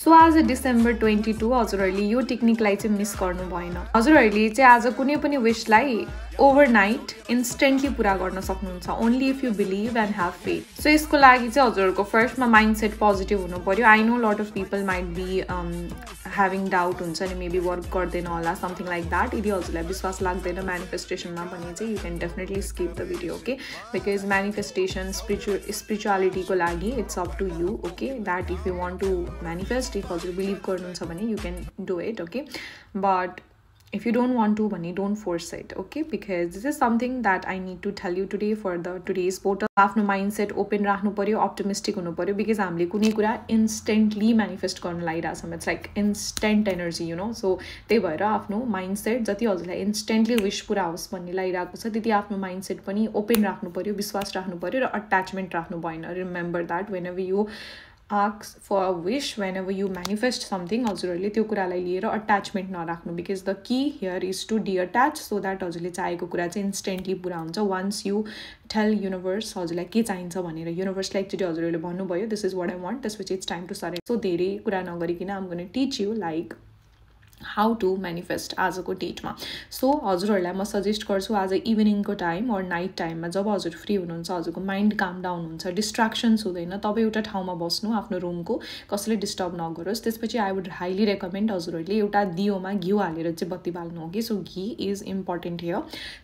So आज December 22 हजुरहरूले यो टेक्निकलाई चाहिँ मिस गर्नु भएन। हजुरहरूले चाहिँ आज कुनै पनि विशलाई ओभरनाइट इन्स्टेन्टली पूरा गर्न सक्नुहुन्छ only if you believe and have faith. So यसको लागि चाहिँ हजुरहरूको फर्स्टमा माइन्डसेट पोजिटिभ हुनु पर्यो। I know lot of people might be having doubt हुन्छ नि मेबी वर्क गर्दैन होला समथिङ लाइक द्याट। यदि हजुरलाई विश्वास लाग्दैन म्यानिफेस्टेसनमा भने चाहिँ you can definitely skip the video okay, because manifestation स्पिरिचुअलिटीको लागि it's up to you okay, that if you want to manifest if हजुर बिलिभ गर्नुहुन्छ भने you can do it okay, but if you don't want to भने don't force it okay, because this is something that I need to tell you today for the today's portal। आफ्नो mindset open राख्नु पर्यो, optimistic हुनु पर्यो, because हामीले कुनै कुरा instantly manifest गर्न लागिरहेछौँ, it's like instant energy you know. So त्यही भएर आफ्नो माइन्डसेट जति हजुरलाई इन्स्टेन्टली विश पुरा होस् भन्ने लागिरहेको छ त्यति आफ्नो माइन्डसेट पनि ओपन राख्नु पर्यो, विश्वास राख्नु पर्यो र अट्याचमेन्ट राख्नु भएन। Remember that when ever you ask for a wish, whenever you manifest something हजुरहरूले त्यो कुरालाई लिएर अट्याचमेन्ट नराख्नु, because the key here is to detach so that हजुरले चाहेको कुरा चाहिँ इन्स्टेन्टली पुरा हुन्छ। वान्स यु टेल युनिभर्स हजुरलाई के चाहिन्छ भनेर युनिभर्सलाई एकचोटि हजुरहरूले भन्नुभयो this is what I want, त्यसपछि it's time to surrender. So धेरै कुरा नगरिकन I'm gonna teach you like how to manifest आजको डेटमा। सो हजुरहरूलाई म सजेस्ट गर्छु आज इभिनिङको टाइम और नाइट टाइममा जब हजुर फ्री हुनुहुन्छ, हजुरको माइन्ड काम डाउन हुन्छ, डिस्ट्र्याक्सन्स हुँदैन, तब एउटा ठाउँमा बस्नु, आफ्नो रुमको कसैले डिस्टर्ब नगरोस्। त्यसपछि आई वुड हाइली रेकमेन्ड हजुरहरूले एउटा दियोमा घिउ हालेर चाहिँ बत्ती बाल्नु हो कि, so ghee is important here.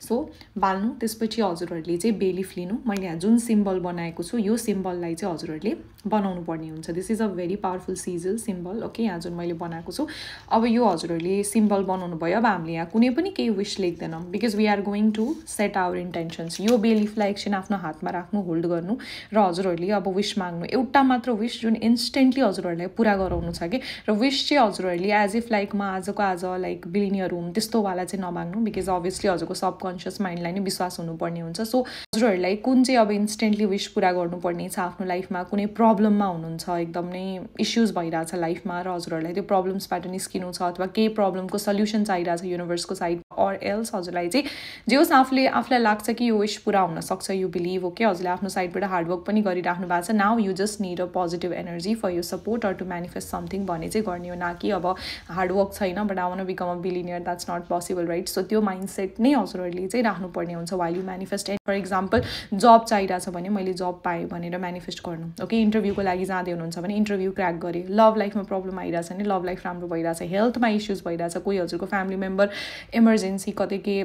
So बाल्नु, त्यसपछि हजुरहरूले चाहिँ बेलिफ लिनु। मैले यहाँ जुन सिम्बल बनाएको छु यो सिम्बललाई चाहिँ हजुरहरूले बनाउनु पर्ने हुन्छ। This is a very powerful sizzle symbol okay, यहाँ जुन मैले बनाएको छु। अब यो हजुरहरूले सिम्बल बनाउनु भयो। अब हामीले यहाँ कुनै पनि केही विश लेख्दैनौँ because we are going to set our intentions. यो बेलिफलाई एकछिन आफ्नो हातमा राख्नु, होल्ड गर्नु र हजुरहरूले अब विश माग्नु, एउटा मात्र विश जुन इन्स्टेन्टली हजुरहरूलाई पुरा गराउनु छ कि। र विश चाहिँ हजुरहरूले एज इफ लाइक म आजको आज लाइक बिलिनियर हुँ त्यस्तोवाला चाहिँ नमाग्नु, बिकज अभियसली हजुरको सबकन्सियस माइन्डलाई नै विश्वास हुनुपर्ने हुन्छ। सो हजुरहरूलाई कुन चाहिँ अब इन्स्टेन्टली विश पुरा गर्नुपर्ने छ आफ्नो लाइफमा, कुनै प्रब्लममा हुनुहुन्छ, एकदम नै इस्युज भइरहेछ लाइफमा र हजुरहरूलाई त्यो प्रब्लम्सबाट निस्किनु छ अथवा केही प्रब्लमको सल्युसन चाहिरहेछ युनिभर्सको साइड और एल्स हजुरलाई चाहिँ जे होस् आफूलाई लाग्छ कि यो विश पुरा हुनसक्छ, यु बिलिभ ओके, हजुरले आफ्नो साइडबाट हार्डवर्क पनि गरिराख्नु भएको छ। Now you just need a positive energy for you support or to manifest something भने चाहिँ गर्ने हो, न कि अब हार्डवर्क छैन but I want to become a billionaire, that's not possible right. So त्यो माइन्डसेट नै हजुरहरूले चाहिँ राख्नुपर्ने हुन्छ while you manifest. For example जब चाहिरहेछ भने मैले जब पाएँ भनेर म्यानिफेस्ट गर्नु ओके, इन्टरभ्यूको लागि जाँदै हुनुहुन्छ भने इन्टरभ्यू क्र्याक गरेँ, लभ लाइफमा प्रब्लम आइरहेछ भने लभ लाइफ राम्रो भइरहेछ, हेल्थमा इस्युज भइरहेछ, कोही हजुरको फ्यामिली मेम्बर इमर्जेन्सी कतै के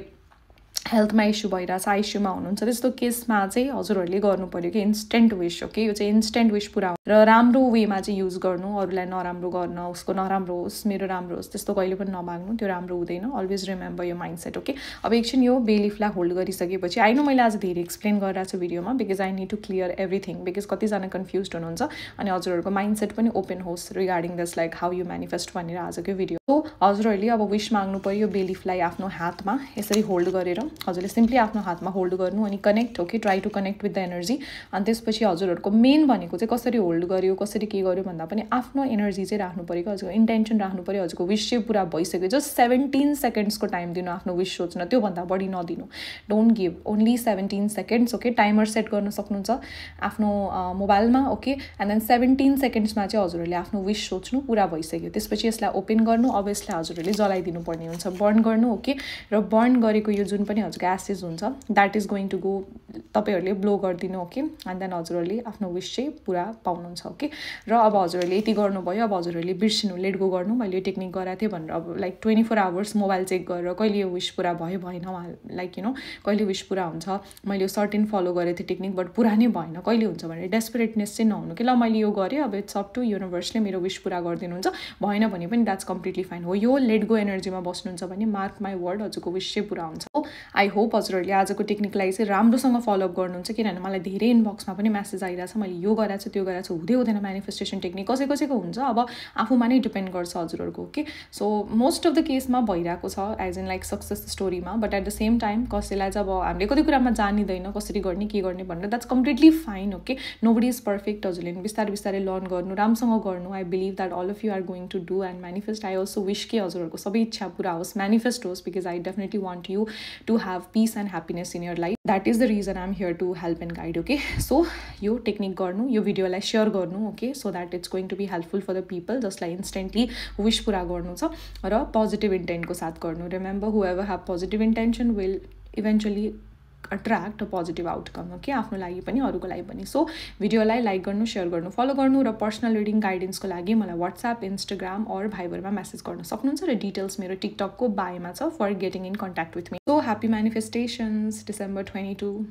हेल्थमा इस्यु भइरहेछ, आइसियुमा हुनुहुन्छ, त्यस्तो केसमा चाहिँ हजुरहरूले गर्नु पऱ्यो कि इन्स्टेन्ट विश ओके। यो चाहिँ इन्स्टेन्ट विश पुरा र राम्रो वेमा चाहिँ युज गर्नु, अरूलाई नराम्रो गर्न, उसको नराम्रो होस् मेरो राम्रो होस् त्यस्तो कहिले पनि नमाग्नु, त्यो राम्रो हुँदैन। अलवेज रिमेम्बर यो माइन्डसेट ओके। अब एकछिन यो बेलिफलाई होल्ड गरिसकेपछि आई नो मैले आज धेरै एक्सप्लेन गरिरहेको छु भिडियोमा because I need to clear everything, because कतिजना कन्फ्युज हुनुहुन्छ अनि हजुरहरूको माइन्डसेट पनि ओपन होस् regarding this like how you manifest भनेर आजको भिडियो। सो हजुरहरूले अब विश माग्नु पऱ्यो, यो बेलिफलाई आफ्नो हातमा यसरी होल्ड गरेर हजुरले सिम्पली आफ्नो हातमा होल्ड गर्नु अनि connect okay, try to connect with the energy. अनि त्यसपछि हजुरहरूको मेन भनेको चाहिँ कसरी होल्ड गर्यो कसरी के गर्यो भन्दा पनि आफ्नो एनर्जी चाहिँ राख्नु पऱ्यो, हजुरको इन्टेन्सन राख्नु पऱ्यो, हजुरको विश चाहिँ पुरा भइसक्यो। जस्ट 17 सेकेन्ड्सको टाइम दिनु आफ्नो विश सोच्न, त्योभन्दा बढी नदिनु, don't give, only 17 seconds okay. Timer set गर्न सक्नुहुन्छ आफ्नो मोबाइलमा ओके, एन्ड देन 17 सेकेन्ड्समा चाहिँ हजुरहरूले आफ्नो विश सोच्नु पुरा भइसक्यो। त्यसपछि यसलाई ओपन गर्नु, अब यसलाई हजुरहरूले जलाइदिनु पर्ने हुन्छ, बर्न गर्नु ओके। र बर्न गरेको यो जुन पनि हजुरको एसेज हुन्छ that is going to go, तपाईँहरूले ब्लो गरिदिनु ओके, एन्ड देन हजुरहरूले आफ्नो विश चाहिँ पुरा पाउनुहुन्छ ओके। र अब हजुरहरूले यति गर्नुभयो, अब हजुरहरूले बिर्सिनु, लेट गो गर्नु। मैले यो टेक्निक गराएको थिएँ भनेर अब लाइक 24 आवर्स मोबाइल चेक गरेर कहिले यो विश पुरा भयो भएन लाइक यु नो कहिले विश पुरा हुन्छ, मैले यो सर्टेन फलो गरेको थिएँ टेक्निक बट पुरा नै भएन, कहिले हुन्छ भनेर डेस्परेटनेस चाहिँ नहुनु कि ल मैले यो गरेँ अब इट्स अप टु युनिभर्सले मेरो विश पुरा गरिदिनुहुन्छ, भएन भने पनि द्याट्स कम्प्लिटली फाइन हो। यो लेट गो एनर्जीमा बस्नुहुन्छ भने मार्क माई वर्ड हजुरको विश चाहिँ पुरा हुन्छ। आई होप हजुरहरूले आजको टेक्निकलाई चाहिँ राम्रोसँग फलोअप गर्नुहुन्छ, किनभने मलाई धेरै इनबक्समा पनि मेसेज आइरहेछ मैले यो गराएको छु त्यो गराएको छु, हुँदै हुँदैन म्यानिफेस्टेसन टेक्निक, कसैको हुन्छ, अब आफूमा नै डिपेन्ड गर्छ हजुरहरूको okay. So most of the केसमा भइरहेको छ एज इन लाइक सक्सेस स्टोरीमा, but at the same time कसैलाई चाहिँ अब हामीले कति कुरामा जानिँदैन कसरी गर्ने के गर्ने भनेर, that's completely fine okay. Nobody is perfect, हजुरले बिस्तारै बिस्तारै लर्न गर्नु, राम्रोसँग गर्नु। I believe that all of you are going to do and manifest. I also wish कि हजुरहरूको सबै इच्छा पुरा होस्, म्यानिफेस्ट होस्, because I definitely want you to have peace and happiness in your life. That is the reason I'm am here to help and guide okay so यो technique गर्नु यो भिडियोलाई सेयर गर्नु okay so that it's going to be helpful for the people जसलाई instantly wish पुरा गर्नु छ र पोजिटिभ इन्टेन्टको साथ गर्नु remember whoever have positive intention will eventually attract a positive outcome okay आफ्नो लागि पनि अरूको लागि पनि सो भिडियोलाई लाइक गर्नु सेयर गर्नु फलो गर्नु र पर्सनल रिडिङ गाइडेन्सको लागि मलाई वाट्सएप इन्स्टाग्राम अर भाइबरमा मेसेज गर्न सक्नुहुन्छ र डिटेल्स मेरो टिकटकको बायोमा छ for getting in contact with me so happy manifestations December 22